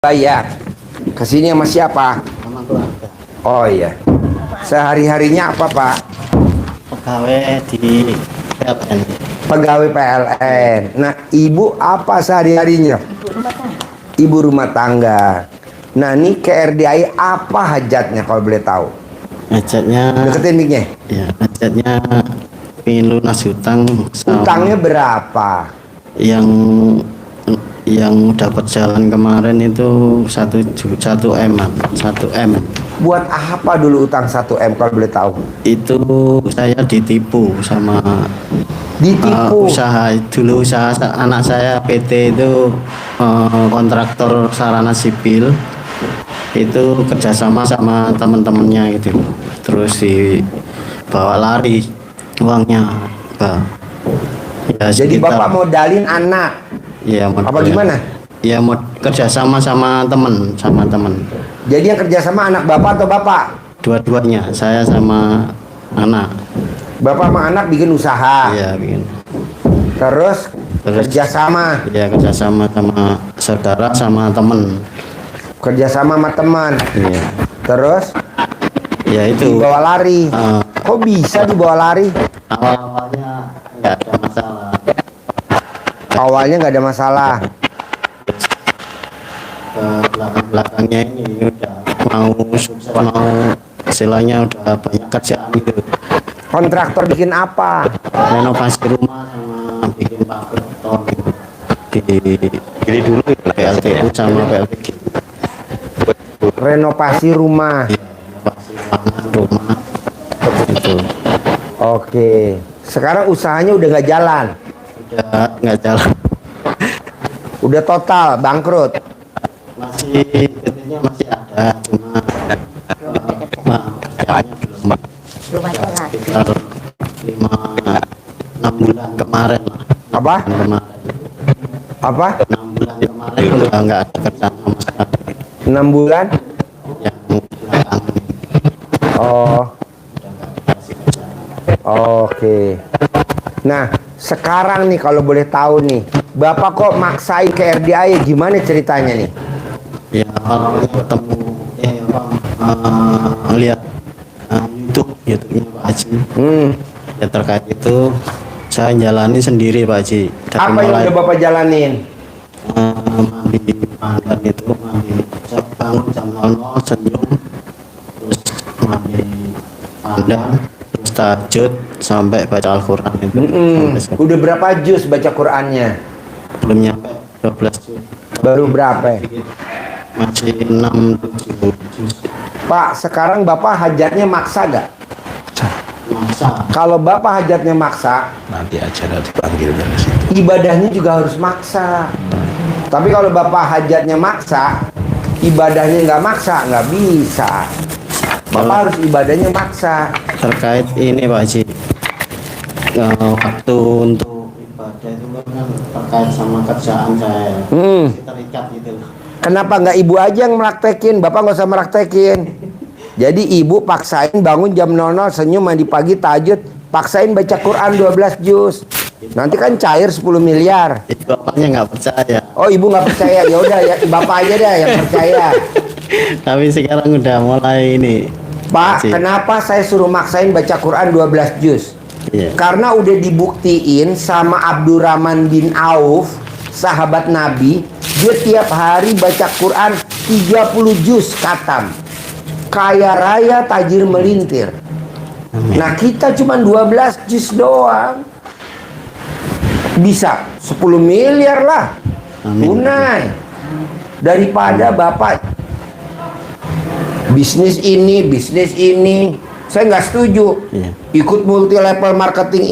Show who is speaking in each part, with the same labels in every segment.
Speaker 1: Iya. Kesini sama siapa?
Speaker 2: sama keluarga.
Speaker 1: Oh iya. Sehari-harinya apa, Pak?
Speaker 2: Pegawai di PLN.
Speaker 1: Pegawai PLN. Nah, ibu apa sehari-harinya? Ibu rumah tangga. Nah, ini ke RDI apa hajatnya kalau boleh tahu?
Speaker 2: Hajatnya,
Speaker 1: Deketin mic-nya.
Speaker 2: ya hajatnya pingin lunas hutang sama
Speaker 1: Utangnya berapa?
Speaker 2: yang dapat jalan kemarin itu 1 M.
Speaker 1: Buat apa dulu utang 1 M kalau boleh tahu?
Speaker 2: Itu saya ditipu sama
Speaker 1: Ditipu.
Speaker 2: usaha anak saya PT itu kontraktor sarana sipil itu kerjasama sama teman-temannya gitu, terus dibawa lari uangnya, Pak. Ya,
Speaker 1: Jadi
Speaker 2: sekitar-
Speaker 1: Bapak modalin anak.
Speaker 2: ya,
Speaker 1: Apa gimana?
Speaker 2: Ya mau kerjasama sama teman.
Speaker 1: Jadi yang kerjasama anak Bapak atau Bapak?
Speaker 2: Dua-duanya, saya sama anak.
Speaker 1: Bapak sama anak bikin usaha.
Speaker 2: Ya bikin.
Speaker 1: Terus kerjasama.
Speaker 2: Ya kerjasama sama saudara sama teman.
Speaker 1: Kerjasama sama teman.
Speaker 2: Iya.
Speaker 1: Terus
Speaker 2: Ya itu.
Speaker 1: dibawa lari.
Speaker 2: eh,
Speaker 1: Kok bisa dibawa lari?
Speaker 2: awal-awalnya nggak ada masalah.
Speaker 1: Awalnya nggak ada masalah.
Speaker 2: Ke belakang-belakangnya ini udah mau sukses, mau istilahnya udah banyak kerjaan gitu.
Speaker 1: Kontraktor bikin apa?
Speaker 2: Renovasi rumah sama bikin pabrik beton gitu. Di dulu PLTU sama PLTG.
Speaker 1: Renovasi rumah.
Speaker 2: Renovasi rumah itu
Speaker 1: Oke. Sekarang usahanya udah nggak jalan.
Speaker 2: udah nggak jalan.
Speaker 1: Udah total bangkrut.
Speaker 2: Masih PT-nya masih ada, cuma kerjaannya belum sekitar 5-6 bulan kemarin lah.
Speaker 1: Apa? Apa?
Speaker 2: 6 bulan kemarin udah nggak ada kerjaan sama sekali.
Speaker 1: 6 bulan?
Speaker 2: Yang belakangan ini
Speaker 1: Oh,
Speaker 2: udah nggak dikasih kerjaan.
Speaker 1: oke. Nah, sekarang nih kalau boleh tahu nih, Bapak kok maksain ke RDI, gimana ceritanya nih?
Speaker 2: Ya kalau ketemu lihat YouTube-nya Pak Haji, ya terkait itu saya jalani sendiri Pak Haji. Dari
Speaker 1: Apa yang
Speaker 2: mulai
Speaker 1: udah Bapak jalanin?
Speaker 2: mandi pandan itu, saya bangun jam 00 senyum, terus mandi pandan, terus tahajud sampai baca Al-Quran itu. Sampai sekarang.
Speaker 1: Udah berapa juz baca Qur'annya?
Speaker 2: Belum nyampe 12 juz.
Speaker 1: Baru berapa?
Speaker 2: Masih 6-7 juz.
Speaker 1: Pak, sekarang Bapak hajatnya maksa gak?
Speaker 2: Masa
Speaker 1: Kalau Bapak hajatnya maksa,
Speaker 3: Nanti acara dipanggil dari situ.
Speaker 1: ibadahnya juga harus maksa. Tapi kalau Bapak hajatnya maksa, ibadahnya nggak maksa, nggak bisa. Bapak harus ibadahnya maksa.
Speaker 2: terkait ini Pak Haji, waktu untuk ibadah itu kan terkait sama kerjaan saya, terikat gitu loh.
Speaker 1: Kenapa nggak ibu aja yang meraktekin? Bapak nggak usah meraktekin. Jadi ibu paksain bangun jam 00, senyum, mandi pagi, tahajud, paksain baca Quran 12 juz. Nanti kan cair 10 miliar.
Speaker 2: Itu bapaknya nggak percaya.
Speaker 1: Oh, ibu nggak percaya? Ya udah ya, Bapak aja deh yang percaya.
Speaker 2: Tapi sekarang udah mulai ini.
Speaker 1: Pak,
Speaker 2: Haji.
Speaker 1: kenapa saya suruh maksain baca Quran 12 juz?
Speaker 2: Iya.
Speaker 1: Karena udah dibuktiin sama Abdurrahman bin Auf, sahabat Nabi, dia tiap hari baca Quran 30 juz khatam. Kaya raya tajir melintir. Nah, kita cuma 12 juz doang. Bisa 10 miliar lah.
Speaker 2: Amin.
Speaker 1: Tunai. Daripada Bapak bisnis ini. Saya nggak setuju.
Speaker 2: Iya.
Speaker 1: Ikut multi level marketing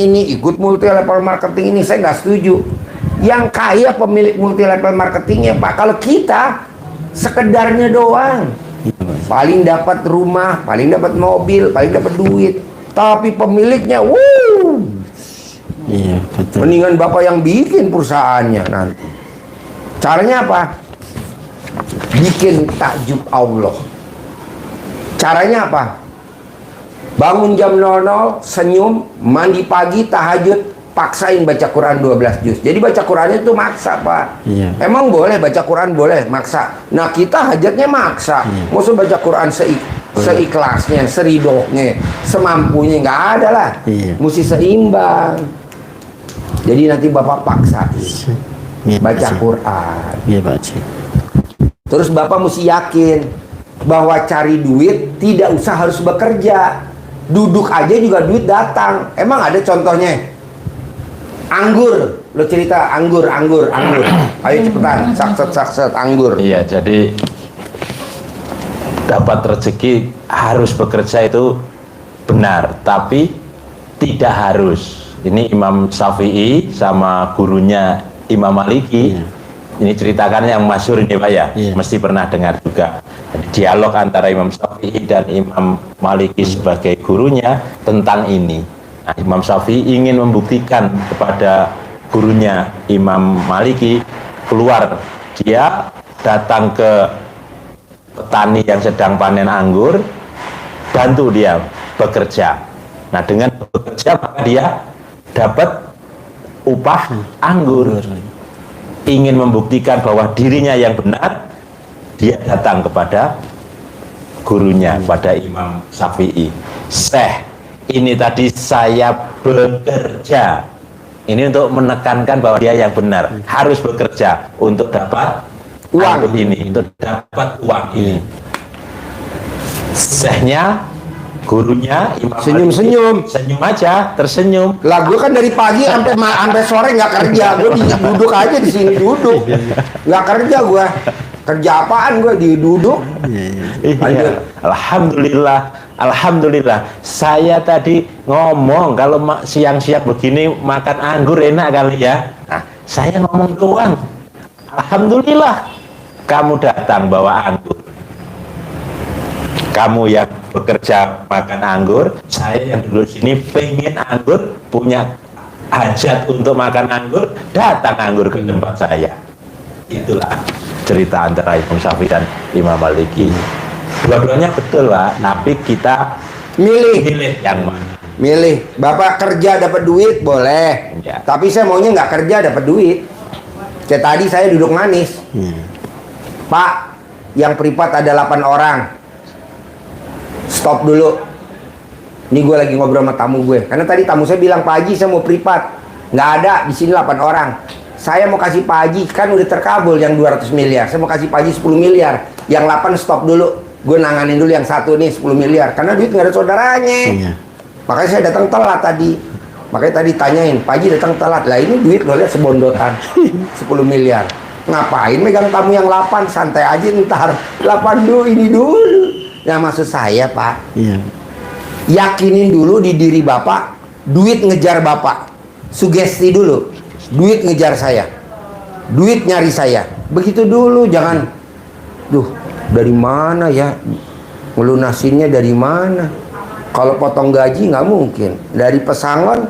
Speaker 1: ini, saya nggak setuju. Yang kaya pemilik multi level marketingnya, Pak. Kalau kita sekedarnya doang,
Speaker 2: Iya, Pak.
Speaker 1: paling dapat rumah, paling dapat mobil, paling dapat duit. Tapi pemiliknya,
Speaker 2: Iya betul.
Speaker 1: mendingan Bapak yang bikin perusahaannya nanti. Caranya apa? Bikin takjub Allah. Caranya apa? Bangun jam 00, senyum, mandi pagi, tahajud, paksain baca Quran 12 juz. Jadi baca Qurannya itu maksa, Pak.
Speaker 2: Iya.
Speaker 1: Emang boleh baca Quran, boleh maksa. Nah, kita hajatnya maksa.
Speaker 2: Iya.
Speaker 1: Maksud baca Quran seikhlasnya, seridohnya, semampunya, nggak ada lah.
Speaker 2: Iya.
Speaker 1: Mesti seimbang. Jadi nanti Bapak paksa
Speaker 2: Iya,
Speaker 1: baca
Speaker 2: Pak Haji.
Speaker 1: Quran.
Speaker 2: Iya, Pak Haji.
Speaker 1: Terus Bapak mesti yakin bahwa cari duit tidak usah harus bekerja. Duduk aja juga duit datang. Emang ada contohnya? Anggur, lo cerita anggur. Ayo cepetan, sakset anggur.
Speaker 3: Iya, jadi dapat rezeki harus bekerja itu benar, tapi tidak harus. Ini Imam Syafi'i sama gurunya Imam Maliki.
Speaker 2: Iya.
Speaker 3: Ini ceritakan yang masyhur ini, Pak ya.
Speaker 2: Iya.
Speaker 3: Mesti pernah dengar juga. Jadi, dialog antara Imam Syafi'i dan Imam Maliki sebagai gurunya tentang ini. Nah, Imam Syafi'i ingin membuktikan kepada gurunya Imam Maliki, keluar dia datang ke petani yang sedang panen anggur, bantu dia bekerja. Nah, dengan bekerja maka dia dapat upah anggur. Ingin membuktikan bahwa dirinya yang benar, dia datang kepada gurunya, pada Imam Syafi'i. Syekh, ini tadi saya bekerja. Ini untuk menekankan bahwa dia yang benar, harus bekerja untuk dapat
Speaker 1: Uang.
Speaker 3: anggur ini, untuk dapat uang ini. Syekhnya, gurunya Imam
Speaker 1: Senyum-senyum.
Speaker 3: Maliki, senyum aja, tersenyum.
Speaker 1: Lah gue kan dari pagi sampai sore nggak kerja. Gue duduk aja di sini duduk. Nggak kerja gue. Kerja apaan gue duduk?
Speaker 3: Iya. Alhamdulillah. Saya tadi ngomong kalau siang-siang begini makan anggur enak kali ya. Nah, saya ngomong doang. Alhamdulillah, kamu datang bawa anggur. Kamu yang bekerja makan anggur, saya yang dulu sini pengen anggur, punya hajat untuk makan anggur, datang anggur ke tempat saya. Itulah cerita antara Imam Syafi'i dan Imam Maliki. Dua-duanya betul, Pak, tapi kita
Speaker 1: Milih.
Speaker 3: yang mana.
Speaker 1: Milih. Bapak kerja dapat duit boleh.
Speaker 3: Ya.
Speaker 1: Tapi saya maunya nggak kerja dapat duit. Kayak tadi saya duduk manis. Pak, yang privat ada 8 orang. Stop dulu. Ini gue lagi ngobrol sama tamu gue. Karena tadi tamu saya bilang, Pak Haji saya mau privat. Nggak ada, di sini 8 orang. Saya mau kasih Pak Haji, kan udah terkabul yang 200 miliar. Saya mau kasih Pak Haji 10 miliar. Yang 8 stop dulu. Gue nanganin dulu yang satu nih 10 miliar. Karena duit nggak ada saudaranya.
Speaker 2: Iya.
Speaker 1: Makanya saya datang telat tadi. Makanya tadi tanyain, Pak Haji datang telat. Lah ini duit lo lihat sebondotan 10 miliar. Ngapain megang tamu yang 8? Santai aja ntar. 8 dulu, ini dulu. Nah maksud saya Pak,
Speaker 2: Iya.
Speaker 1: yakinin dulu di diri Bapak, duit ngejar Bapak. Sugesti dulu, duit ngejar saya, duit nyari saya. Begitu dulu, jangan, duh dari mana ya, ngelunasinnya dari mana? Kalau potong gaji nggak mungkin, dari pesangon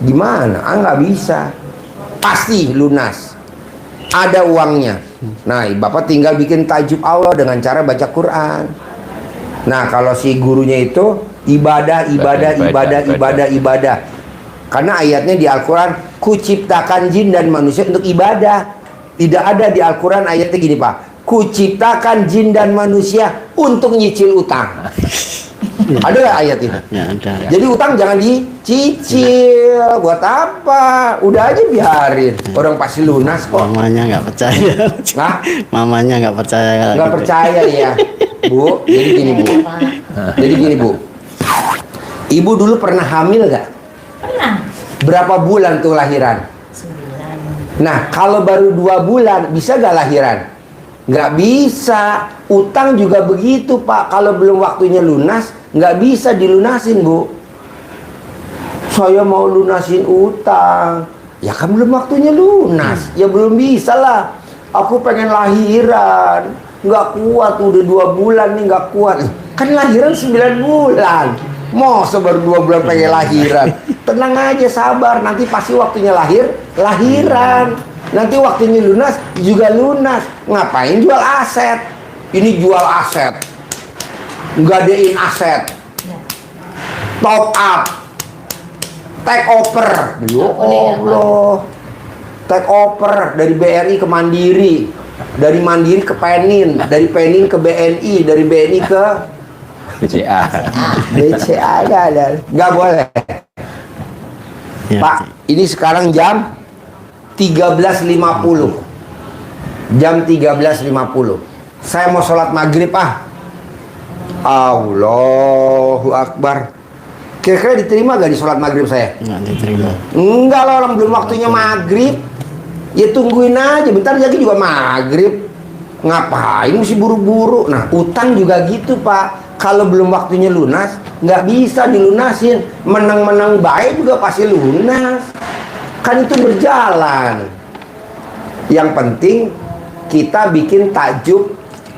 Speaker 1: gimana? Nggak bisa, pasti lunas, ada uangnya. Nah Bapak tinggal bikin tajub Allah dengan cara baca Quran. Nah kalau si gurunya itu ibadah. Karena ayatnya di Al-Quran, kuciptakan jin dan manusia untuk ibadah. Tidak ada di Al-Quran ayatnya gini Pak, kuciptakan jin dan manusia untuk nyicil utang. Ada nggak ayat ini?
Speaker 2: Ya, ada.
Speaker 1: Jadi utang jangan dicicil. Buat apa? Udah aja biarin. Orang pasti lunas kok.
Speaker 2: Mamanya nggak percaya.
Speaker 1: Nah,
Speaker 2: Mamanya nggak percaya. kalau
Speaker 1: nggak
Speaker 2: gitu.
Speaker 1: percaya ya, Bu. Jadi gini Bu. Jadi gini Bu. Ibu dulu pernah hamil nggak?
Speaker 4: Pernah.
Speaker 1: Berapa bulan tuh lahiran?
Speaker 4: 9.
Speaker 1: Nah, kalau baru 2 bulan bisa nggak lahiran? Nggak bisa. Utang juga begitu Pak. Kalau belum waktunya lunas, nggak bisa dilunasin Bu. Saya mau lunasin utang. Ya kan belum waktunya lunas. Ya belum bisa lah. Aku pengen lahiran. Nggak kuat, udah 2 bulan nih nggak kuat. Kan lahiran 9 bulan. Masa baru 2 bulan pengen lahiran. Tenang aja, sabar. Nanti pasti waktunya lahiran. Nanti waktunya lunas juga lunas. Ngapain jual aset? Ini jual aset, gadein aset, top up. take over. Ya Allah. Take over dari BRI ke Mandiri, dari Mandiri ke Penin, dari Penin ke BNI, dari BNI ke
Speaker 3: BCA.
Speaker 1: BCA nggak boleh.
Speaker 2: Ya.
Speaker 1: Pak, ini sekarang jam 13.50. Jam 13.50. Saya mau sholat maghrib Allahu Akbar. Kira-kira diterima gak di sholat maghrib saya?
Speaker 2: Nggak diterima.
Speaker 1: Enggak lah, orang belum waktunya maghrib. Ya tungguin aja, bentar lagi juga maghrib. Ngapain mesti buru-buru? Nah, utang juga gitu Pak. Kalau belum waktunya lunas, nggak bisa dilunasin. Menang-menang baik juga pasti lunas. Kan itu berjalan. Yang penting kita bikin takjub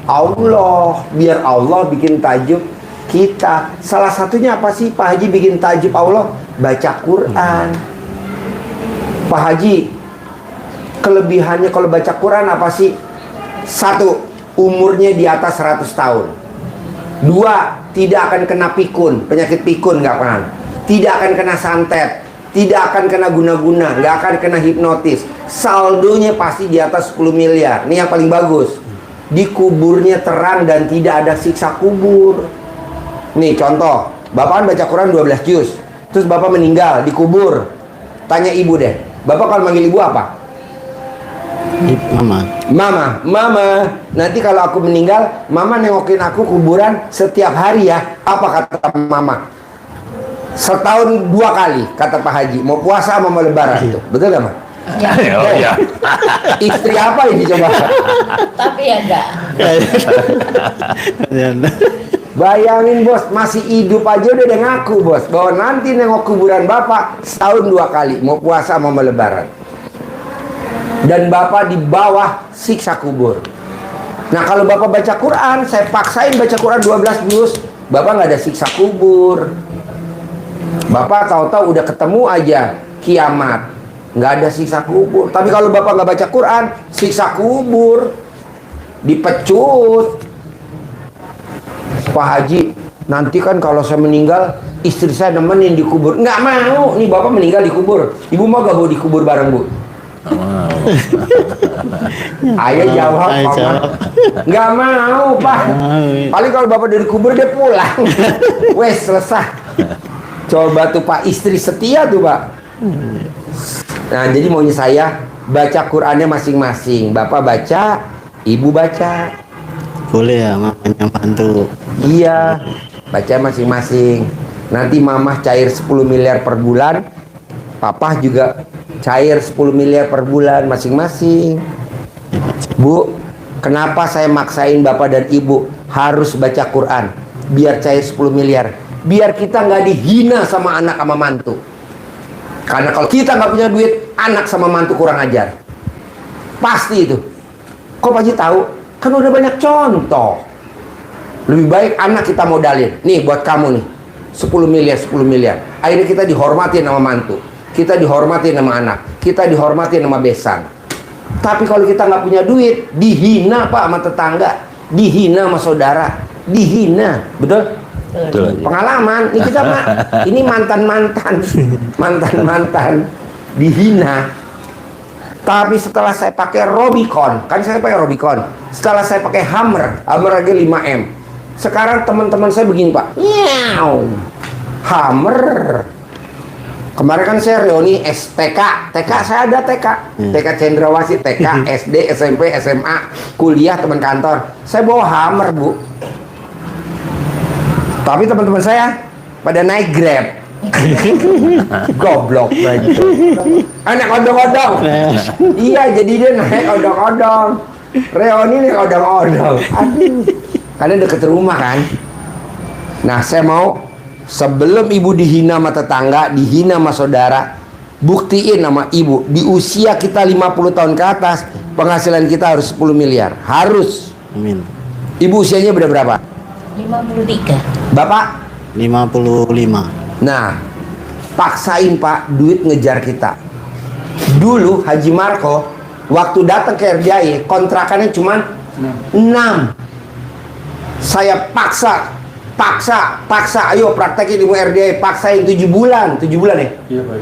Speaker 1: Allah. Biar Allah bikin takjub kita. Salah satunya apa sih Pak Haji bikin takjub Allah? Baca Quran. Pak Haji, kelebihannya kalau baca Quran apa sih? Satu, umurnya di atas 100 tahun. Dua, tidak akan kena pikun, penyakit pikun nggak pernah. Tidak akan kena santet, tidak akan kena guna-guna, nggak akan kena hipnotis. Saldonya pasti di atas 10 miliar. Ini yang paling bagus. Di kuburnya terang dan tidak ada siksa kubur. Nih contoh, Bapak kan baca Quran 12 juz. Terus Bapak meninggal di kubur. Tanya ibu deh, Bapak kalau manggil ibu apa? Mama. Nanti kalau aku meninggal, Mama nengokin aku kuburan setiap hari ya. Apa kata Mama? Setahun 2 kali, kata Pak Haji. Mau puasa sama mau lebaran itu. Betul gak, Ma?
Speaker 3: Ya.
Speaker 1: Istri apa ini coba?
Speaker 4: Tapi ya enggak.
Speaker 1: Bayangin bos, masih hidup aja udah ngaku bos bahwa nanti nengok kuburan Bapak setahun 2 kali. Mau puasa sama mau lebaran. Dan Bapak di bawah siksa kubur. Nah kalau Bapak baca Quran, saya paksain baca Quran 12 juz, Bapak nggak ada siksa kubur. Bapak tahu-tahu udah ketemu aja kiamat, nggak ada siksa kubur. Tapi kalau Bapak nggak baca Quran, siksa kubur, dipecut. Pak Haji, nanti kan kalau saya meninggal, istri saya nemenin di kubur. Nggak mau, nih Bapak meninggal di kubur, Ibu mau gak mau di kubur bareng Bu? Ayah jawab, nggak mau Pak. Paling kalau Bapak dari kubur dia pulang. Wes selesai. Coba tuh Pak, istri setia tuh Pak. Nah jadi maunya saya baca Qurannya masing-masing. Bapak baca, Ibu baca.
Speaker 2: Boleh ya, mamanya bantu.
Speaker 1: Iya, baca masing-masing. Nanti Mamah cair 10 miliar per bulan, Papa juga cair 10 miliar per bulan masing-masing. Bu, kenapa saya maksain Bapak dan Ibu harus baca Quran? Biar cair 10 miliar. Biar kita nggak dihina sama anak sama mantu. Karena kalau kita nggak punya duit, anak sama mantu kurang ajar. Pasti itu. Kok Pak Haji tahu? Kan udah banyak contoh. Lebih baik anak kita modalin. Nih buat kamu nih, 10 miliar, 10 miliar. Akhirnya kita dihormatin sama mantu. Kita dihormatin sama anak, kita dihormatin sama besan. Tapi kalau kita nggak punya duit, dihina Pak sama tetangga, dihina sama saudara, dihina, betul?
Speaker 3: Betul.
Speaker 1: Pengalaman, ini kita ini mantan, dihina. Tapi setelah saya pakai Robicon, kan saya pakai Robicon. Setelah saya pakai Hammer harga 5M. Sekarang teman-teman saya begini Pak, Hammer. Kemarin kan saya reuni TK saya ada TK Cendrawasih, TK, SD, SMP, SMA, kuliah, teman kantor. Saya bawa Hammer Bu. Tapi teman-teman saya pada naik Grab. Goblok lagi. Anak odong-odong. Iya, jadi dia naik odong-odong. Reuni naik odong-odong. Aduh. Karena deket rumah kan. Nah, saya mau sebelum ibu dihina sama tetangga, dihina sama saudara, buktiin sama ibu, di usia kita 50 tahun ke atas, penghasilan kita harus 10 miliar. Harus.
Speaker 2: Amin.
Speaker 1: Ibu usianya berapa?
Speaker 4: 53.
Speaker 1: Bapak?
Speaker 2: 55.
Speaker 1: Nah, paksain Pak, duit ngejar kita. Dulu Haji Marco, waktu datang ke RJAY, kontrakannya cuma 6. Saya paksa paksa, ayo praktekin ilmu RDA, paksain 7 bulan ya?
Speaker 5: Iya Pak.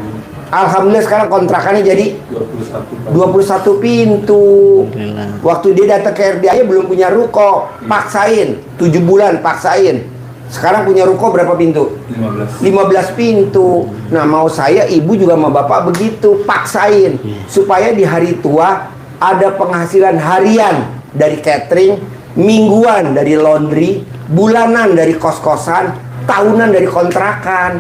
Speaker 1: Alhamdulillah sekarang kontrakannya jadi
Speaker 5: 21 Pak.
Speaker 1: 21 pintu.
Speaker 2: Alhamdulillah.
Speaker 1: Waktu dia datang ke RDA belum punya ruko, paksain 7 bulan, paksain. Sekarang punya ruko berapa pintu?
Speaker 5: 15.
Speaker 1: 15 pintu. Nah, mau saya, ibu juga sama bapak begitu, paksain supaya di hari tua ada penghasilan harian dari catering, mingguan dari laundry, bulanan dari kos-kosan, tahunan dari kontrakan.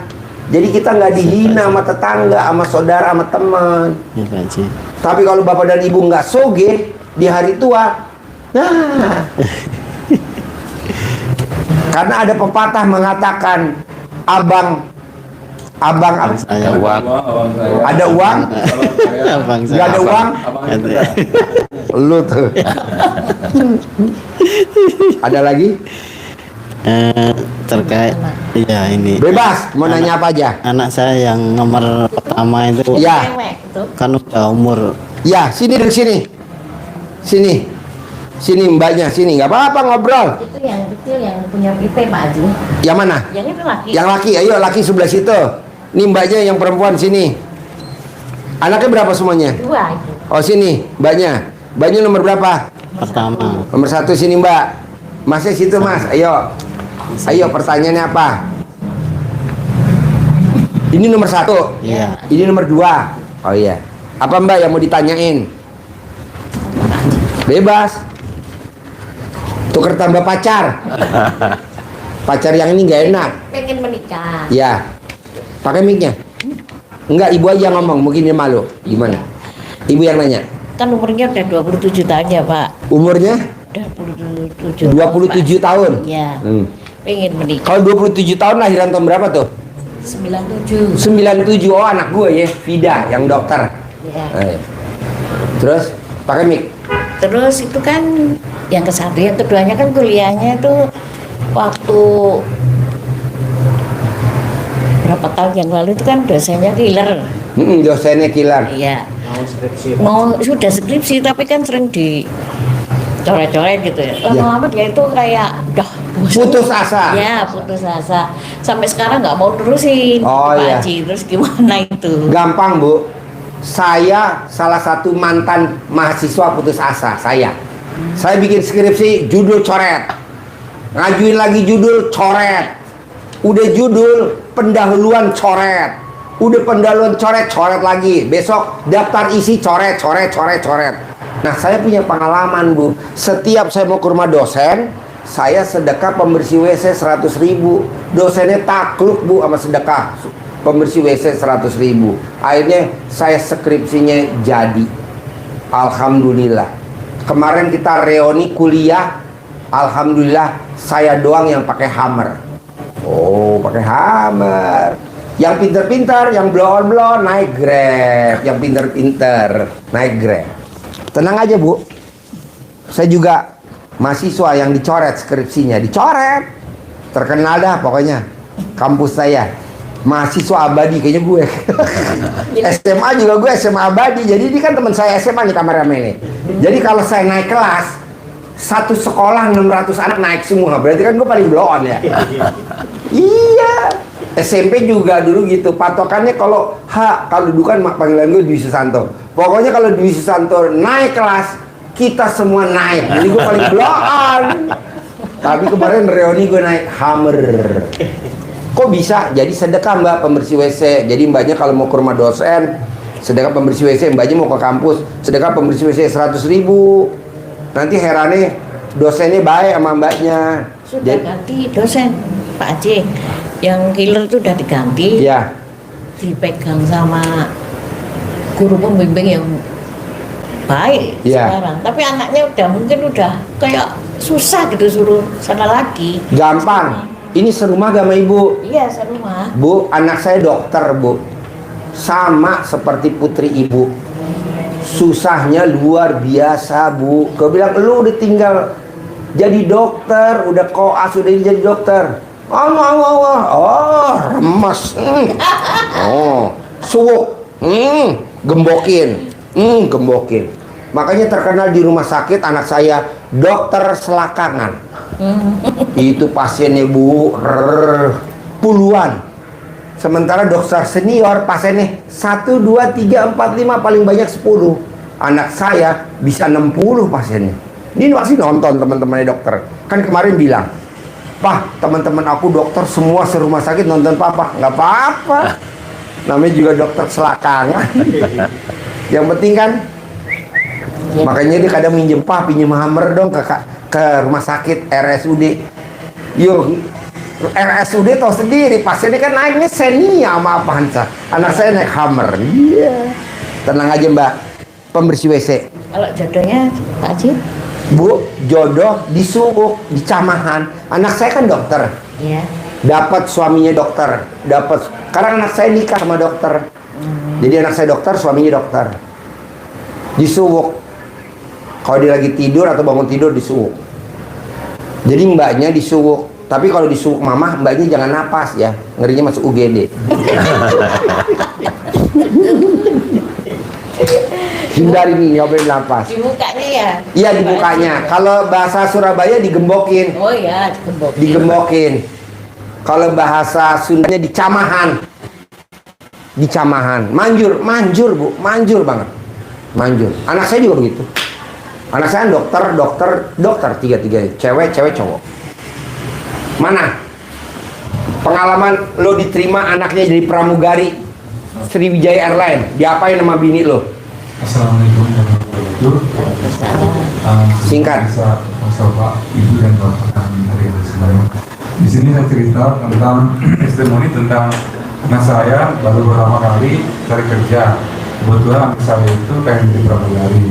Speaker 1: Jadi kita nggak dihina sama tetangga, sama saudara, sama teman.
Speaker 2: Ya Pak Haji.
Speaker 1: Tapi kalau bapak dan ibu nggak soge di hari tua, nah, karena ada pepatah mengatakan abang apa?
Speaker 2: Saya
Speaker 3: Uang.
Speaker 1: Ada uang,
Speaker 2: Abang
Speaker 1: nggak ada uang, lu tuh. Ada lagi?
Speaker 2: Terkait ya ini
Speaker 1: Bebas, mau nanya apa aja?
Speaker 2: anak saya yang nomor pertama itu
Speaker 1: Ya,
Speaker 4: Cewek itu.
Speaker 2: kan udah umur
Speaker 1: ya, sini dari sini, sini mbaknya, sini, nggak apa-apa ngobrol.
Speaker 4: Itu yang kecil yang punya PP Pak Haji.
Speaker 1: Yang mana?
Speaker 4: Yang itu laki.
Speaker 1: Yang laki, ayo laki sebelah situ. Ini mbaknya yang perempuan sini. Anaknya berapa semuanya?
Speaker 4: 2 itu.
Speaker 1: Oh sini, mbaknya. Mbaknya nomor berapa?
Speaker 2: pertama.
Speaker 1: Nomor 1 sini mbak. Masnya situ mas, ayo. Ayo pertanyaannya apa? Ini nomor 1.
Speaker 2: Iya.
Speaker 1: Ini nomor 2. Oh iya. Apa mbak yang mau ditanyain? Bebas. Tuker tambah pacar. Pacar yang ini nggak enak.
Speaker 4: Pengen menikah.
Speaker 1: Ya. Pakai mic-nya. Enggak, ibu aja ngomong, mungkin dia malu. Gimana? Ibu yang nanya.
Speaker 4: Kan umurnya udah 27 tahun ya Pak.
Speaker 1: Umurnya
Speaker 4: Udah 27
Speaker 1: 27 tahun.
Speaker 4: Iya.
Speaker 1: Hmm.
Speaker 4: Pengen menikah.
Speaker 1: Kalau 27 tahun lahiran tahun berapa tuh?
Speaker 4: 97.
Speaker 1: 97. Oh, anak gue ya, Vida yang dokter.
Speaker 4: Ya.
Speaker 1: Terus pakai mic.
Speaker 4: Terus itu kan yang ke-1, yang keduanya kan kuliahnya itu waktu berapa tahun yang lalu itu kan dosennya killer.
Speaker 1: Dosennya killer.
Speaker 4: Iya. Mau sudah skripsi tapi kan sering dicoret-coret gitu ya. Lama-lama dia itu kayak udah bosan.
Speaker 1: Putus asa.
Speaker 4: Ya, putus asa. Sampai sekarang nggak mau terusin.
Speaker 1: Oh,
Speaker 4: Pak
Speaker 1: iya.
Speaker 4: Haji. Terus gimana itu?
Speaker 1: Gampang bu. Saya salah satu mantan mahasiswa putus asa. Saya bikin skripsi judul coret, ngajuin lagi judul coret, udah judul pendahuluan coret, udah pendahuluan coret lagi, besok daftar isi coret. Nah saya punya pengalaman bu, setiap saya mau ke rumah dosen, saya sedekah pembersih WC 100.000. Dosennya takluk bu sama sedekah pembersih WC 100.000. Akhirnya saya skripsinya jadi. Alhamdulillah. Kemarin kita reuni kuliah, alhamdulillah saya doang yang pakai Hammer. Oh, pakai Hammer. Yang pinter-pinter, yang blon-blon naik Grab, yang pinter-pinter naik Grab. Tenang aja bu, saya juga mahasiswa yang dicoret skripsinya, dicoret. Terkenal dah pokoknya kampus saya. Mahasiswa abadi kayaknya gue. SMA juga gue SMA abadi. Jadi ini kan teman saya SMA nih kameramen nih. Jadi kalau saya naik kelas, satu sekolah 600 anak naik semua. Berarti kan gue paling blow on ya. Iya. SMP juga dulu gitu. Patokannya kalau dulu kan panggilan gue Dwi Susanto. Pokoknya kalau Dwi Susanto naik kelas, kita semua naik. Jadi gue paling blow on. Tapi kemarin reuni gue naik Hammer. Kok bisa? Jadi sedekah mbak pembersih WC. Jadi mbaknya kalau mau ke rumah dosen, sedekah pembersih WC. Mbaknya mau ke kampus, sedekah pembersih WC 100.000. Nanti herannya dosennya baik sama mbaknya.
Speaker 4: Sudah ganti dosen Pak Haji. Yang killer itu udah diganti.
Speaker 1: Ya.
Speaker 4: Dipegang sama guru pembimbing yang baik
Speaker 1: Ya.
Speaker 4: sekarang. Tapi anaknya udah kayak susah gitu, suruh sana lagi.
Speaker 1: Gampang. Ini serumah gak sama ibu?
Speaker 4: Iya, serumah.
Speaker 1: Bu, anak saya dokter bu. Sama seperti putri ibu. Susahnya luar biasa bu. Kau bilang lu udah tinggal jadi dokter, udah koas, udah jadi dokter. Oh, remes. Oh, suwuk. Gembokin. Gembokin. Makanya terkenal di rumah sakit anak saya dokter selakangan. Itu pasiennya Bu puluhan. Sementara dokter senior pasiennya 1, 2, 3, 4, 5 paling banyak 10. Anak saya bisa 60 pasiennya. Ini masih nonton teman-temannya dokter. Kan kemarin bilang, "Pak, teman-teman aku dokter semua serumah sakit nonton papa." Nggak apa-apa. Namanya juga dokter selakangan. Yang penting kan, makanya dia kadang minjem pinjem hammer dong ke rumah sakit RSUD. Yuk, RSUD tahu sendiri pasiennya kan naiknya Xenia sama Avanza. Anak saya naik hammer. Iya. Tenang aja Mbak. Pembersih WC.
Speaker 4: Kalau jodohnya Pak Haji?
Speaker 1: Bu, jodoh di Suwuk, di Camahan. Anak saya kan dokter.
Speaker 4: Iya.
Speaker 1: Dapat suaminya dokter. Karena anak saya nikah sama dokter. Jadi anak saya dokter, suaminya dokter. Di Suwuk. Kalau dia lagi tidur atau bangun tidur di Suwuk. Jadi mbaknya di Suwuk. Tapi kalau di Suwuk mama, mbaknya jangan napas ya. Ngerinya masuk UGD. Hindari nih, nyobain napas.
Speaker 4: Di mukanya ya?
Speaker 1: Iya, di mukanya. Kalau bahasa Surabaya digembokin.
Speaker 4: Oh ya, digembokin.
Speaker 1: Digembokin. Kalau bahasa Sundanya dicamahan. Dicamahan. Manjur Bu, manjur banget. Manjur. Anak saya juga begitu. Anak saya dokter tiga-tiga, cewek cowok. Mana pengalaman lo diterima anaknya jadi pramugari Sriwijaya Airlines? Diapain sama bini lo?
Speaker 5: Assalamualaikum warahmatullahi wabarakatuh.
Speaker 1: Singkat.
Speaker 5: Mas Pak, Ibu dan Bapak kami hari ini semuanya. Di sini saya cerita tentang testimoni tentang anak saya baru pertama kali cari kerja. Kebetulan anak saya itu pengen jadi pramugari.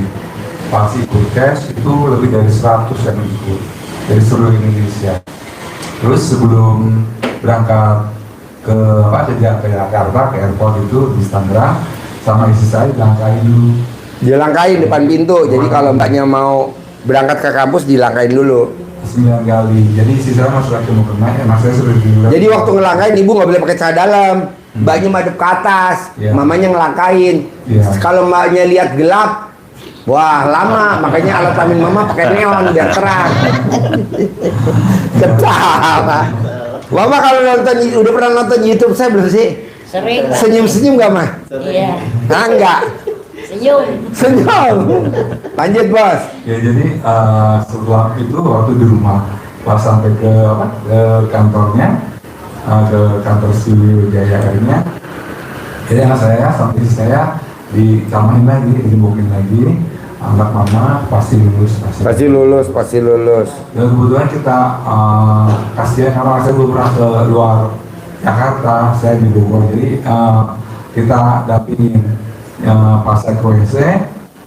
Speaker 5: Pas ikut tes itu lebih dari 100 yang ikut dari seluruh Indonesia. Terus sebelum berangkat ke Jakarta ke airport itu di Tangerang, sama istri saya dilangkain dulu.
Speaker 1: Dilangkain depan pintu. Jadi kalau mbaknya mau berangkat ke kampus dilangkain dulu.
Speaker 5: 9 kali. Jadi istri saya masuk lagi mau kena, anak saya sudah dulu.
Speaker 1: Jadi waktu ngelangkain ibu nggak boleh pakai celana dalam. Mbaknya madep ke atas,
Speaker 5: Iya.
Speaker 1: mamanya ngelangkain.
Speaker 5: Iya.
Speaker 1: Kalau mbaknya lihat gelap, wah lama. Makanya alat kelamin mama pakai neon biar terang. Ketawa. Mama kalau udah pernah nonton YouTube saya belum sih?
Speaker 4: Sering.
Speaker 1: Senyum-senyum gak mah?
Speaker 4: Iya.
Speaker 1: Nah, enggak.
Speaker 4: Senyum.
Speaker 1: Senyum. Lanjut bos.
Speaker 5: Ya jadi setelah itu waktu di rumah pas sampai ke kantornya, ke kantor Sriwijaya Airnya, jadi anak saya sampai saya dicamain lagi, digembokin lagi. Anak mama pasti lulus,
Speaker 1: Pasti lulus.
Speaker 5: Dan kebetulan kita kasihan karena saya belum pernah ke luar Jakarta, saya di Bogor, jadi kita dampingin pas saya ke WC,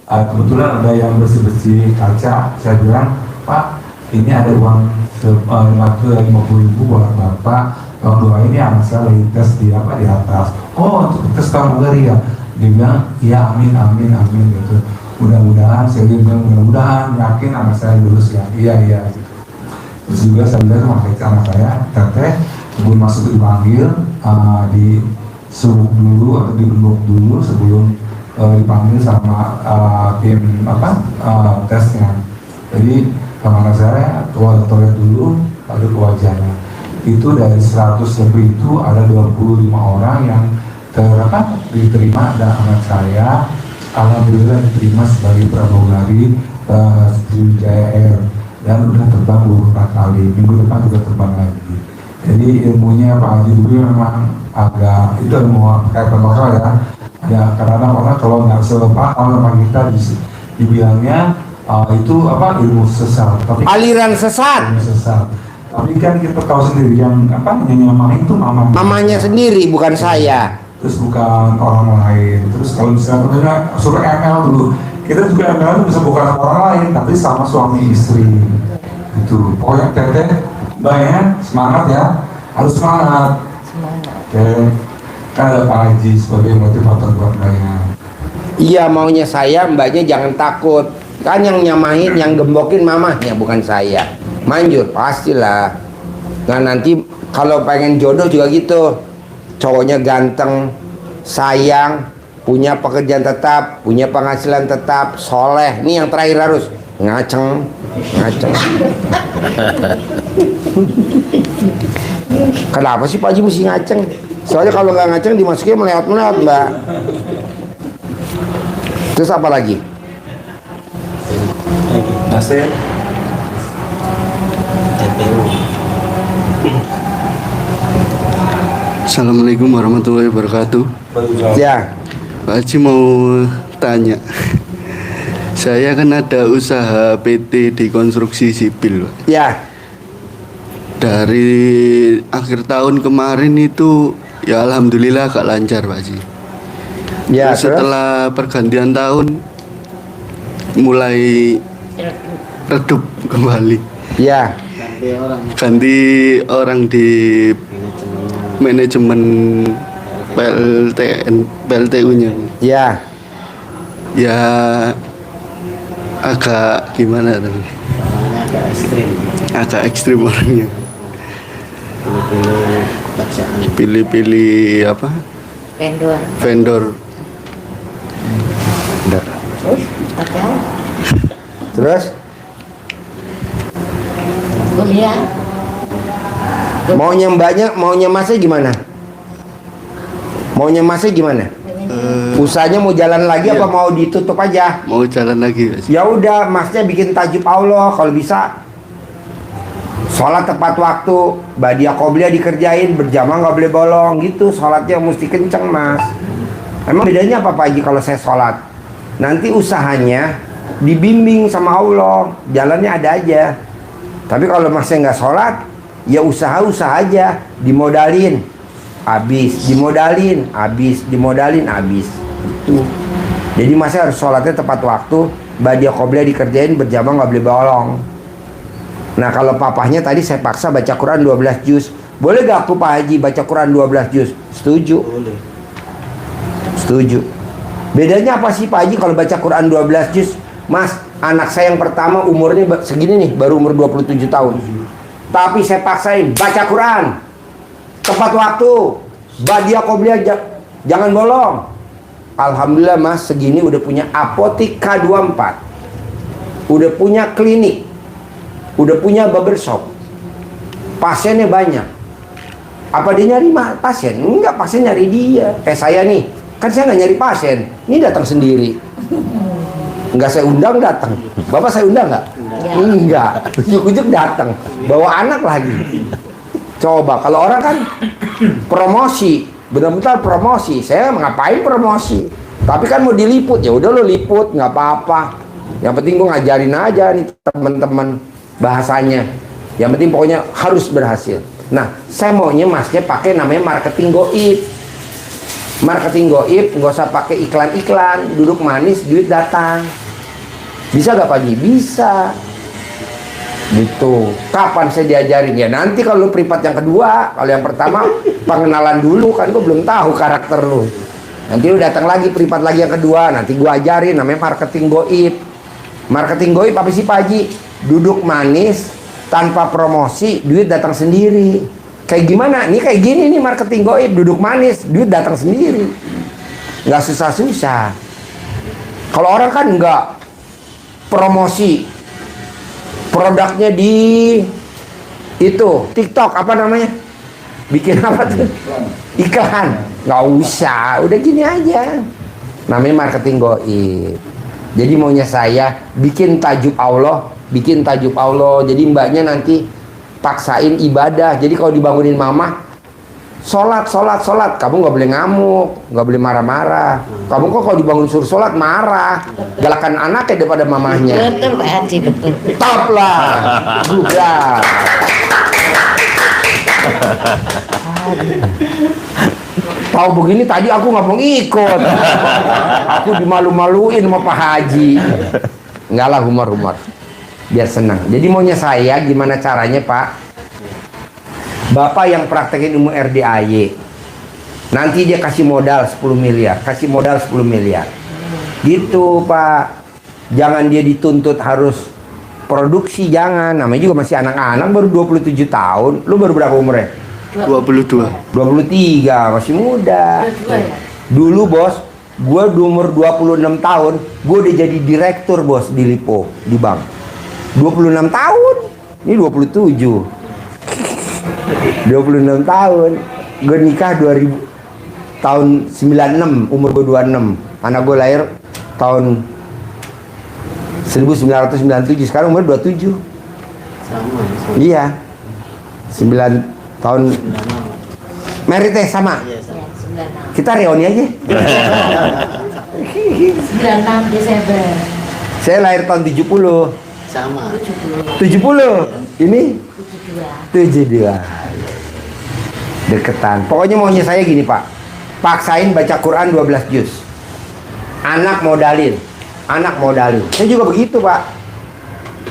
Speaker 5: kebetulan ada yang bersih-bersih kaca. Saya bilang, "Pak, ini ada uang 50.000 buat Bapak, tolong doain ya anak saya lagi tes di atas." "Oh, untuk tes pramugari ya?" Dia bilang, "Iya, amin gitu. Mudah-mudahan," saya bilang, "mudah-mudahan, yakin anak saya lulus ya." Iya gitu. Terus juga saya bilang sama anak saya, "Teteh, sebelum masuk dipanggil, disuruh dulu atau digembok dulu sebelum dipanggil sama tim tesnya." Jadi sama anak saya keluar toilet dulu, lalu ke wajahnya. Itu dari 100 lebih itu ada 25 orang yang diterima, dan anak saya alhamdulillah diterima sebagai pramugari Sriwijaya Air dan udah terbang beberapa kali. Minggu depan juga terbang lagi. Jadi ilmunya Pak Haji dulu memang agak itu ilmu kayak pemakaian ya. Ada kadang-kadang orang kalau nggak sepaham sama kita dibilangnya itu ilmu sesat. Tapi
Speaker 1: Aliran sesat.
Speaker 5: ilmu sesat. Tapi kan kita tahu sendiri yang nyamain itu
Speaker 1: Mamanya sendiri bukan saya.
Speaker 5: Terus bukan orang lain. Terus kalau misalnya suruh ML dulu, kita juga ML itu bisa bukan sama orang lain, tapi sama suami istri. Itu pokoknya teteh, mbaknya semangat ya, harus semangat. Oke, kan ada Pak Haji sebagai motivator buat mbaknya.
Speaker 1: Iya, maunya saya, mbaknya jangan takut. Kan yang nyamain, yang gembokin mamahnya bukan saya. Manjur pastilah. Nah nanti kalau pengen jodoh juga gitu. Cowoknya ganteng, sayang, punya pekerjaan tetap, punya penghasilan tetap, soleh. Ini yang terakhir harus ngaceng. Kenapa sih Pak Haji mesti ngaceng? Soalnya kalau nggak ngaceng dimasukin melewat-melewat, Mbak. Terus apa lagi?
Speaker 5: Nasir.
Speaker 6: Assalamualaikum warahmatullahi wabarakatuh.
Speaker 1: Ya,
Speaker 6: Pak Haji mau tanya. Saya kan ada usaha PT di konstruksi sipil, Pak.
Speaker 1: ya,
Speaker 6: Dari akhir tahun kemarin itu ya alhamdulillah agak lancar, Pak Haji.
Speaker 1: ya.
Speaker 6: Terus setelah pergantian tahun mulai redup kembali.
Speaker 1: Ya,
Speaker 6: Ganti orang di manajemen PLTU-nya.
Speaker 1: ya.
Speaker 6: Ya agak gimana tadi?
Speaker 2: Agak ekstrim.
Speaker 6: Agak ekstrim orangnya.
Speaker 2: Pilih-pilih kerjaan.
Speaker 6: Pilih-pilih apa?
Speaker 4: Vendor.
Speaker 6: Vendor.
Speaker 4: Padahal
Speaker 1: Terus
Speaker 4: kuliah.
Speaker 1: maunya mbaknya, maunya masnya gimana? Maunya masnya gimana? Usahanya mau jalan lagi
Speaker 6: Iya.
Speaker 1: apa mau ditutup aja?
Speaker 6: Mau jalan lagi, Pak Haji.
Speaker 1: Ya udah, masnya bikin tajub Allah kalau bisa. Sholat tepat waktu, badiah qobliyah dikerjain, berjamaah nggak boleh bolong gitu. Sholatnya mesti kenceng, Mas. Emang bedanya apa Pak Haji kalau saya sholat? Nanti usahanya dibimbing sama Allah, jalannya ada aja. Tapi kalau masnya nggak sholat, ya usaha-usaha aja, dimodalin, habis, dimodalin, habis, dimodalin, habis. Itu. Jadi masnya harus sholatnya tepat waktu, badiah qobliyah dikerjain, berjamaah nggak boleh bolong. Nah kalau papahnya tadi saya paksa baca Quran 12 juz, boleh gak aku Pak Haji baca Quran 12 juz? Setuju.
Speaker 2: Boleh.
Speaker 1: Setuju. Bedanya apa sih Pak Haji kalau baca Quran 12 juz? Mas, anak saya yang pertama umurnya segini nih, baru umur 27 tahun. Tapi saya paksain baca Quran tepat waktu, badiah qobliyah jangan bolong. Alhamdulillah Mas, segini udah punya apotik K24, udah punya klinik, udah punya barbershop, pasiennya banyak. Apa dia nyari pasien? Enggak, pasien nyari dia. Saya nih, kan saya nggak nyari pasien, ini datang sendiri. Enggak saya undang, datang. Bapak saya undang nggak? Enggak, ujuk-ujuk datang, bawa anak lagi. Coba kalau orang kan promosi, benar-benar promosi. Saya ngapain promosi? Tapi kan mau diliput, ya udah lo liput, nggak apa-apa. Yang penting gue ngajarin aja nih teman-teman bahasanya. Yang penting pokoknya harus berhasil. Nah, saya maunya masnya pakai namanya marketing goib. Marketing goib nggak usah pakai iklan-iklan, duduk manis, duit datang. Bisa gak Pak Haji? Bisa. Gitu. Kapan saya diajarin? Ya nanti kalau lu privat yang kedua. Kalau yang pertama pengenalan dulu, kan gue belum tahu karakter lu. Nanti lu datang lagi privat lagi yang kedua, nanti gue ajarin namanya marketing goib. Marketing goib apa sih Pak Haji? Duduk manis tanpa promosi, duit datang sendiri. Kayak gimana? Nih kayak gini nih marketing goib, duduk manis, duit datang sendiri. Nggak susah-susah. Kalau orang kan nggak promosi produknya di itu TikTok apa namanya, bikin apa tuh iklan, nggak usah, udah gini aja, namanya marketing goib. Jadi maunya saya bikin tajuk Allah, jadi mbaknya nanti paksain ibadah. Jadi kalau dibangunin mama, sholat, kamu nggak boleh ngamuk, nggak boleh marah-marah. Kamu kok kalau dibangun suruh sholat marah, galakan anaknya daripada mamahnya.
Speaker 4: Betul Pak Haji, betul.
Speaker 1: Top lah, bukan. Tahu begini tadi aku nggak mau ikut. Aku dimalu-maluin sama Pak Haji. Enggak lah, humor-humor. Biar senang. Jadi maunya saya gimana caranya Pak? Bapak yang praktekin ilmu RDAY, nanti dia kasih modal 10 miliar, kasih modal 10 miliar. Gitu Pak. Jangan dia dituntut harus produksi, jangan. Namanya juga masih anak-anak, baru 27 tahun. Lu baru berapa umurnya?
Speaker 6: 22.
Speaker 1: 23, masih muda. Dulu bos, Gue di umur 26 tahun, gue udah jadi direktur bos di Lipo, di bank. 26 tahun, ini 27. 26 tahun. Gue nikah 2000 tahun 96, umur gue 26. Anak gue lahir tahun 1997, sekarang umur 27.
Speaker 2: Sama.
Speaker 1: Iya. 9 tahun. Merit teh sama.
Speaker 2: Iya, sama.
Speaker 4: 96.
Speaker 1: Kita reuni aja.
Speaker 4: 96 Desember.
Speaker 1: Saya lahir tahun 70.
Speaker 2: Sama.
Speaker 1: 70. Ini
Speaker 4: 72.
Speaker 1: 72. Deketan. Pokoknya maunya saya gini, Pak. Paksain baca Quran 12 juz. Anak modalin. Saya juga begitu, Pak.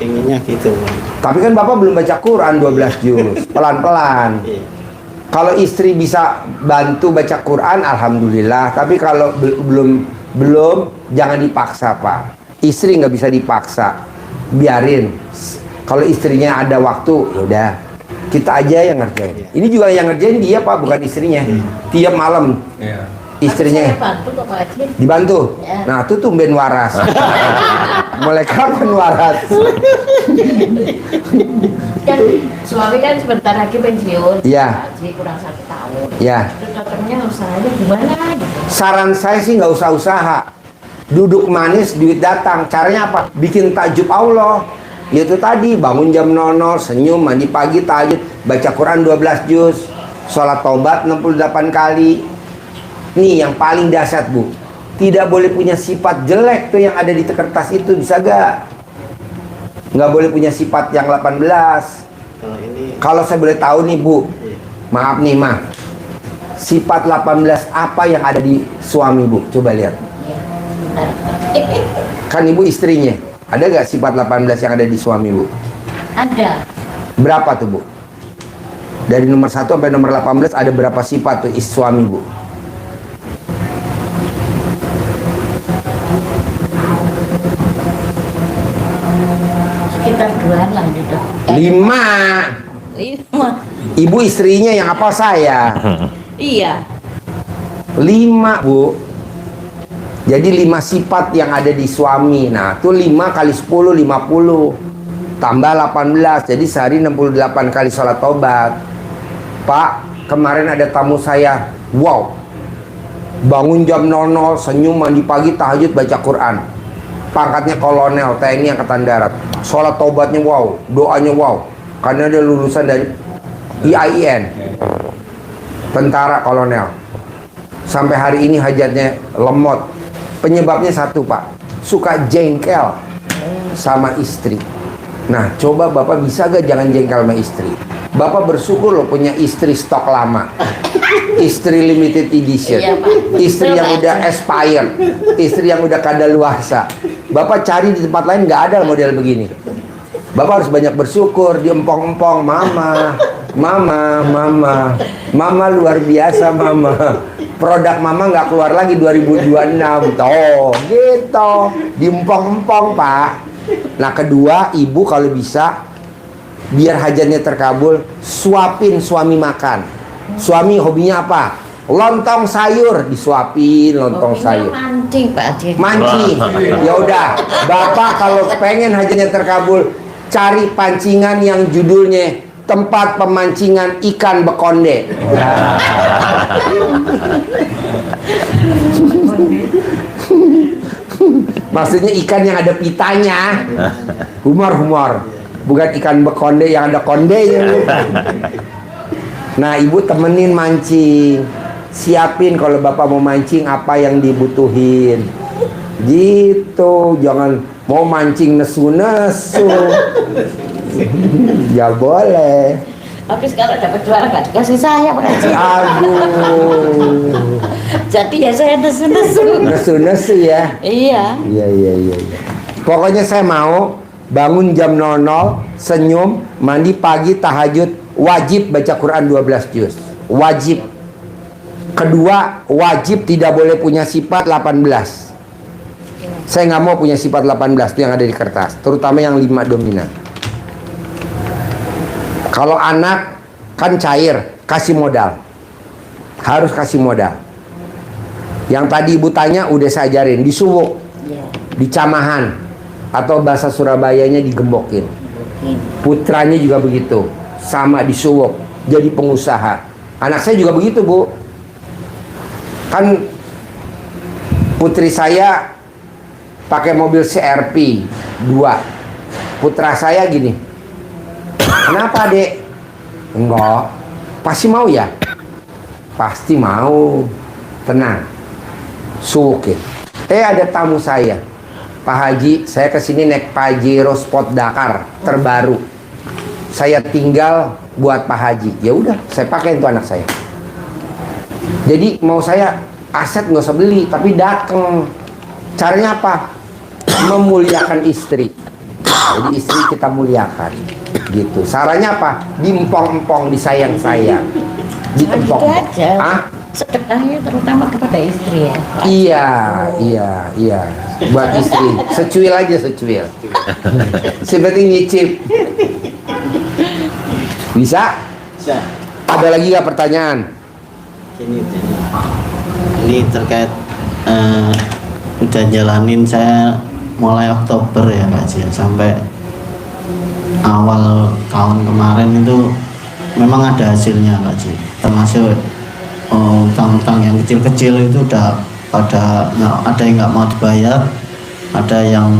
Speaker 2: Inginnya gitu, Bang.
Speaker 1: Tapi kan Bapak belum baca Quran 12 juz. Pelan-pelan.
Speaker 2: Iya.
Speaker 1: Kalau istri bisa bantu baca Quran, alhamdulillah. Tapi kalau belum, jangan dipaksa, Pak. Istri nggak bisa dipaksa, biarin. Kalau istrinya ada waktu, yaudah, kita aja yang ngerjain. Ini juga yang ngerjain dia, Pak, bukan istrinya. Tiap malam
Speaker 5: Iya.
Speaker 1: istrinya
Speaker 4: Saya bantu kok Pak Haji.
Speaker 1: dibantu.
Speaker 4: Ya.
Speaker 1: Nah, itu tumben waras. Mulai kapan waras?
Speaker 4: Kan suami kan sebentar lagi pensiun.
Speaker 1: Iya.
Speaker 4: Pak Haji kurang 1 tahun.
Speaker 1: Ya.
Speaker 4: Terus dokternya usahanya gimana gitu.
Speaker 1: Saran saya sih nggak usah usaha. Duduk manis, duit datang. Caranya apa? Bikin takjub Allah. Yaitu tadi, bangun jam 00, senyum, mandi pagi, tahajud, baca Quran 12 juz, sholat taubat 68 kali. Nih yang paling dahsyat, Bu. Tidak boleh punya sifat jelek tuh yang ada di kertas itu, bisa gak? Nggak boleh punya sifat yang 18.
Speaker 2: Kalau ini
Speaker 1: Kalau saya boleh tahu nih, Bu,
Speaker 2: iya.
Speaker 1: maaf nih, Ma. Sifat 18 apa yang ada di suami, Bu? Coba lihat.
Speaker 4: Ya, bentar.
Speaker 1: Kan Ibu istrinya. Ada gak sifat 18 yang ada di suami, Bu?
Speaker 4: Ada.
Speaker 1: Berapa tuh, Bu? Dari nomor 1 sampai nomor 18 ada berapa sifat tuh suami, Bu?
Speaker 4: Sekitar 2 lah gitu.
Speaker 1: 5.
Speaker 4: 5.
Speaker 1: Ibu istrinya yang apa saya?
Speaker 4: Iya.
Speaker 1: 5, Bu. Jadi 5 sifat yang ada di suami. Nah, itu 5 kali 10, 50. Tambah 18. Jadi sehari 68 kali sholat tobat. Pak, kemarin ada tamu saya. Wow. Bangun jam 00, senyum, mandi pagi, tahajud, baca Quran. Pangkatnya kolonel TNI Angkatan Darat. Sholat tobatnya wow. Doanya wow. Karena dia lulusan dari IAIN. Tentara kolonel. Sampai hari ini hajatnya lemot. Penyebabnya satu, Pak, suka jengkel sama istri. Nah, coba Bapak bisa gak jangan jengkel sama istri? Bapak bersyukur loh punya istri stok lama, istri limited edition,
Speaker 4: Iya, Pak.
Speaker 1: istri yang
Speaker 4: Betul, Pak.
Speaker 1: udah expired, istri yang udah kadaluarsa. Bapak cari di tempat lain nggak ada model begini. Bapak harus banyak bersyukur. Dia empong-empong, mama luar biasa, mama. Produk mama nggak keluar lagi 2026. Tuh, gitu. Diempong-empong, Pak. Nah, kedua, ibu kalau bisa, biar hajatnya terkabul, suapin suami makan. Suami hobinya apa? Lontong sayur, disuapin lontong
Speaker 4: Hobinya
Speaker 1: sayur.
Speaker 4: mancing Pak Haji.
Speaker 1: Mancing. Ya udah, Bapak kalau pengen hajatnya terkabul, cari pancingan yang judulnya tempat pemancingan ikan bekonde. Maksudnya ikan yang ada pitanya. Humor. Bukan ikan bekonde yang ada kondenya. Nah, ibu temenin mancing. Siapin kalau bapak mau mancing apa yang dibutuhin. Gitu, jangan mau mancing nesu-nesu. Ya boleh.
Speaker 4: Tapi sekarang dapat juara nggak dikasih saya Pak Haji.
Speaker 1: Aduh.
Speaker 4: Jadi ya saya nesu-nesu.
Speaker 1: Nesu-nesu ya.
Speaker 4: Iya.
Speaker 1: Iya. Pokoknya saya mau bangun jam 00, senyum, mandi pagi, tahajud, wajib baca Quran 12 juz. Wajib. Kedua, wajib tidak boleh punya sifat 18. Saya nggak mau punya sifat 18 itu yang ada di kertas, terutama yang 5 dominan. Kalau anak kan cair, kasih modal. Harus kasih modal. Yang tadi ibu tanya udah saya ajarin, di Suwuk,
Speaker 4: Ya.
Speaker 1: di Camahan, atau bahasa Surabayanya digembokin. Putranya juga begitu, sama di Suwuk, jadi pengusaha. Anak saya juga begitu, Bu. Kan putri saya pakai mobil CRV 2. Putra saya gini, kenapa dek? Enggak, pasti mau ya? Pasti mau, tenang. Suwukin. Ada tamu saya, Pak Haji, saya kesini naik Pajero Sport Dakar terbaru. Saya tinggal buat Pak Haji. Ya udah, saya pakai itu anak saya. Jadi mau saya aset nggak usah beli, tapi datang. Caranya apa? Memuliakan istri. Jadi istri kita muliakan, gitu. Sarannya apa? Diempong-empong, disayang-sayang,
Speaker 4: Jangan
Speaker 1: diempong.
Speaker 4: gitu aja.
Speaker 1: Ah?
Speaker 4: Sedekahnya terutama kepada istri ya.
Speaker 1: Iya. Buat istri. Secuil aja, secuil. Seperti nyicip. Bisa?
Speaker 2: Bisa.
Speaker 1: Ada lagi nggak pertanyaan?
Speaker 2: Ini terkait udah jalanin saya mulai Oktober ya Pak Haji, sampai awal tahun kemarin itu memang ada hasilnya Pak Haji, termasuk utang-utang yang kecil-kecil itu udah pada ada yang nggak mau dibayar, ada yang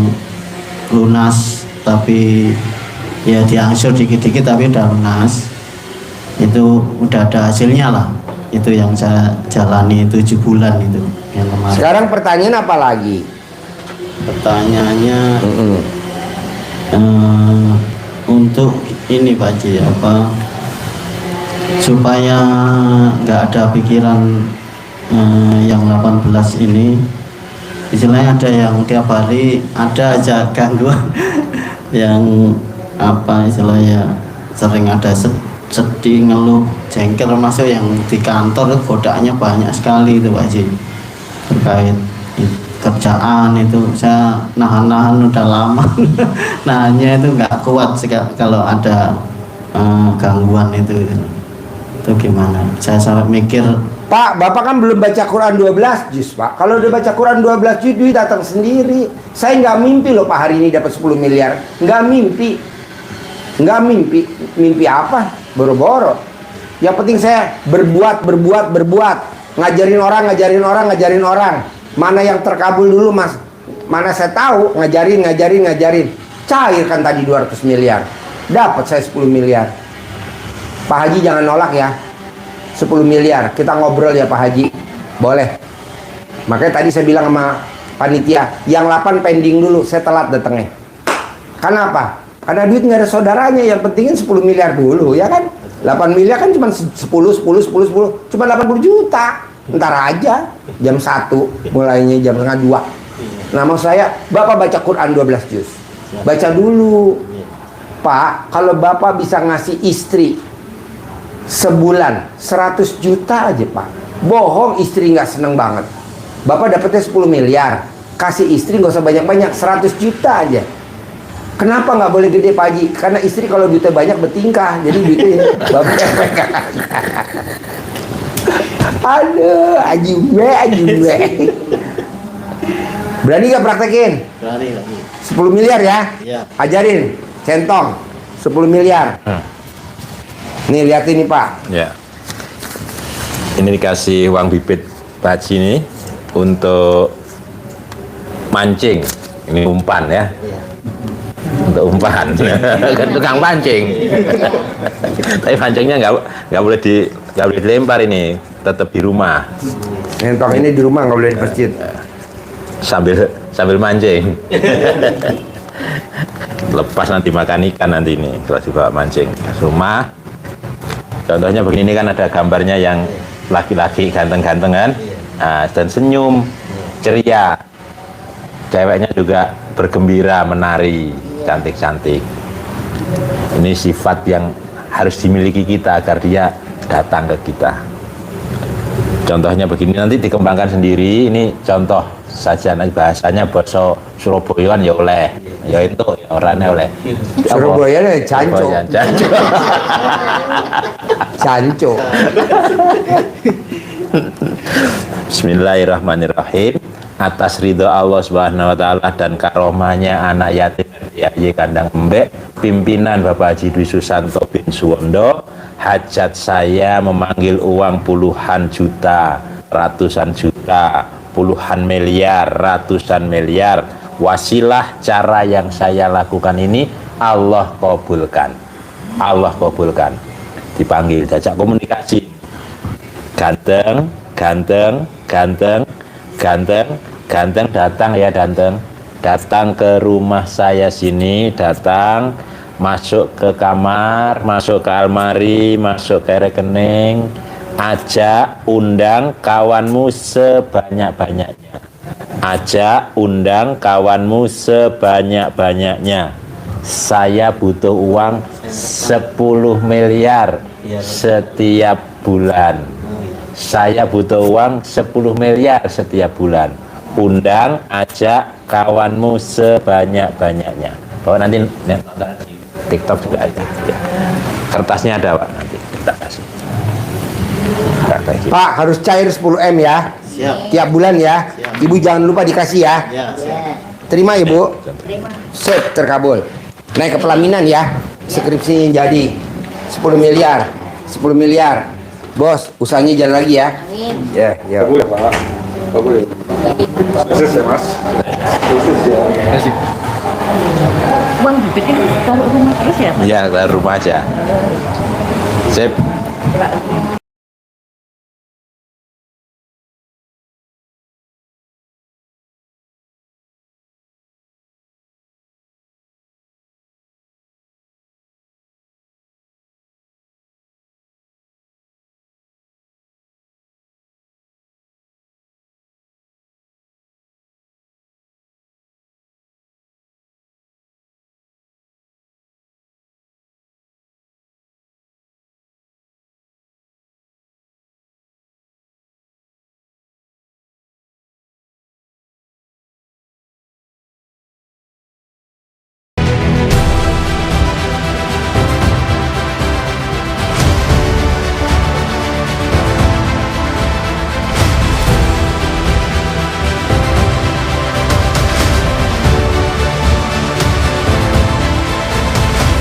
Speaker 2: lunas tapi ya diangsur dikit-dikit tapi udah lunas. Itu udah ada hasilnya lah, itu yang saya jalani 7 bulan itu yang kemarin.
Speaker 1: Sekarang pertanyaan apa lagi?
Speaker 2: Pertanyaannya untuk ini Pak Haji, apa supaya nggak ada pikiran yang 18 ini, istilahnya ada yang tiap hari ada aja gangguan yang apa istilahnya sering ada sedih, ngeluh, jengkel, termasuk yang di kantor itu godaannya banyak sekali itu Pak Haji, terkait kerjaan itu saya nahan-nahan udah lama. Nahannya itu nggak kuat sih kalau ada gangguan itu gimana, saya sampai mikir,
Speaker 1: Pak, Bapak kan belum baca Quran 12 juz, Pak. Kalau udah baca Quran 12 juz, duit datang sendiri. Saya nggak mimpi loh Pak hari ini dapat 10 miliar. Nggak mimpi. Mimpi apa? Boro-boro. Yang penting saya berbuat. Ngajarin orang. Mana yang terkabul dulu, Mas? Mana saya tahu, ngajarin. Cair kan tadi 200 miliar. Dapat saya 10 miliar. Pak Haji jangan nolak ya. 10 miliar, kita ngobrol ya Pak Haji. Boleh. Makanya tadi saya bilang sama panitia, yang 8 pending dulu, saya telat datangnya. Kenapa? Karena duit nggak ada saudaranya, yang pentingin 10 miliar dulu, ya kan? 8 miliar kan cuma 10, cuma 80 juta. Ntar aja, jam 1, mulainya jam setengah 2. Nah, maksud saya, Bapak baca Quran 12 juz. Baca dulu. Pak, kalau Bapak bisa ngasih istri sebulan 100 juta aja Pak, bohong istri nggak seneng banget. Bapak dapetnya 10 miliar, kasih istri nggak usah banyak-banyak, 100 juta aja. Kenapa nggak boleh gede Pak Haji? Karena istri kalau duitnya banyak bertingkah, jadi duitnya Bapak aduh, Haji gue. Berani nggak praktekin?
Speaker 2: berani lagi
Speaker 1: 10 miliar ya?
Speaker 2: Iya.
Speaker 1: Ajarin, centong 10 miliar. Nih lihat ini Pak.
Speaker 3: Ya. Ini dikasih uang bibit Pak Haji ini untuk mancing. Ini umpan ya. Untuk umpan. Kan tukang pancing. Tapi pancingnya nggak boleh dilempar ini, tetap di rumah.
Speaker 1: Centong ini di rumah, nggak boleh di masjid.
Speaker 3: Sambil mancing. Lepas nanti makan ikan nanti ini kalau dibawa mancing rumah. Contohnya begini kan ada gambarnya yang laki-laki ganteng-ganteng kan, dan senyum ceria, ceweknya juga bergembira menari cantik-cantik. Ini sifat yang harus dimiliki kita agar dia datang ke kita. Contohnya begini, nanti dikembangkan sendiri. Ini contoh saja, bahasanya bahasa Surabaya ya oleh, ya itu ya orangnya oleh.
Speaker 1: Surabaya nih canco.
Speaker 3: Bismillahirrahmanirrahim. Atas ridho Allah Subhanahu wa taala dan karomahnya anak yatim piatu kandang embek pimpinan Bapak Haji Dwi Susanto bin Suwondo, hajat saya memanggil uang puluhan juta, ratusan juta, puluhan miliar, ratusan miliar. Wasilah cara yang saya lakukan ini Allah kabulkan. Allah kabulkan. Dipanggil, diajak komunikasi. Ganteng, ganteng, ganteng, ganteng, ganteng, datang ya ganteng, datang ke rumah saya sini, datang, masuk ke kamar, masuk ke almari, masuk ke rekening, ajak, undang kawanmu sebanyak-banyaknya, ajak, undang kawanmu sebanyak-banyaknya. Saya butuh uang 10 miliar setiap bulan. Saya butuh uang 10 miliar setiap bulan. Undang, ajak kawanmu sebanyak-banyaknya. Bahwa nanti nonton di TikTok juga ada. Ya. Kertasnya ada Pak, nanti kita kasih.
Speaker 1: Pak harus cair 10 M ya.
Speaker 2: Siap.
Speaker 1: Tiap bulan ya.
Speaker 2: Siap.
Speaker 1: Ibu jangan lupa dikasih ya.
Speaker 2: Ya, siap.
Speaker 1: Terima Ibu.
Speaker 4: Terima.
Speaker 1: Set terkabul. Naik ke pelaminan ya. Skripsi jadi 10 miliar. 10 miliar. Bos, usahanya jalan lagi ya.
Speaker 4: Amin.
Speaker 1: Ya, ya.
Speaker 5: Bagus ya Pak. Bagus ya. Sukses ya Mas. Sukses ya.
Speaker 4: Uang bibit ini taruh rumah terus ya?
Speaker 3: Ya, ke rumah aja. Sip.
Speaker 4: Pak?